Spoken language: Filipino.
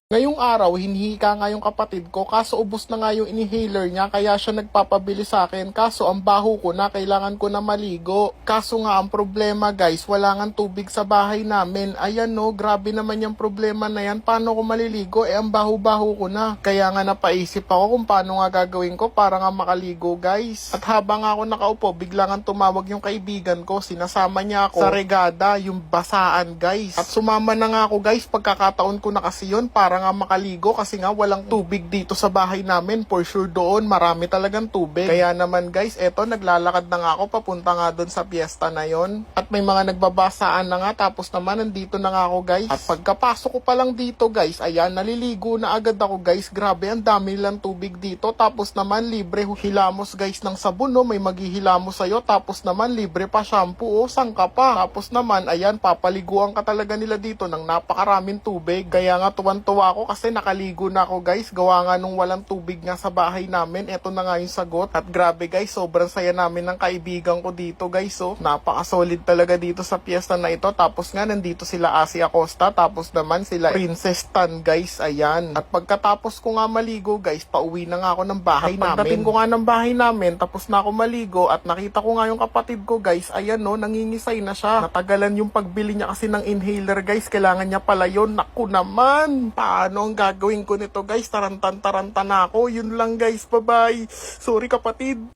Ngayong araw, hinihika nga yung kapatid ko kaso ubos na nga yung inhaler niya kaya siya nagpapabili sa akin kaso ang baho ko na kailangan ko na maligo. Kaso nga ang problema guys, wala nga tubig sa bahay namin. Ayan no, grabe naman yung problema na yan. Paano ko maliligo? Ang baho-baho ko na. Kaya nga napaisip ako kung paano nga gagawin ko para nga makaligo guys. At habang ako nakaupo, bigla nga tumawag yung kaibigan ko. Sinasama niya ako sa regada, yung basaan guys. At sumama na nga ako guys, pagkakataon ko na kasi yun para nga makaligo kasi nga walang tubig dito sa bahay namin. For sure doon marami talagang tubig. Kaya naman guys, eto naglalakad na nga ako papunta nga doon sa piyesta na yon. At may mga nagbabasaan na nga tapos naman nandito na nga ako guys. At pagkapasok ko pa lang dito guys, ayan naliligo na agad ako guys. Grabe ang dami lang tubig dito. Tapos naman libre hilamos guys ng sabon no. May maghihilamos sa'yo. Tapos naman libre pa shampoo o sangka pa. Tapos naman ayan papaliguan ka talaga nila dito ng napakaraming tubig. Kaya nga tuwan-tuwa ako kasi nakaligo na ako guys. Gawa nga nung walang tubig nga sa bahay namin. Eto na nga yung sagot. At grabe guys, sobrang saya namin ng kaibigan ko dito guys. So, napaka-solid talaga dito sa piyesta na ito. Tapos nga nandito sila Asi Acosta. Tapos naman sila Princess Tan guys. Ayan. At pagkatapos ko nga maligo guys, pauwi na nga ako ng bahay namin. Pagdating ko nga ng bahay namin, tapos na ako maligo at nakita ko nga yung kapatid ko guys. Ayan no, nangingisay na siya. Natagalan yung pagbili niya kasi ng inhaler guys. Kailangan niya pala yun. Naku naman. Paano ang gagawin ko nito guys? Tarantan-taranta na ako. Yun lang guys. Bye-bye. Sorry kapatid.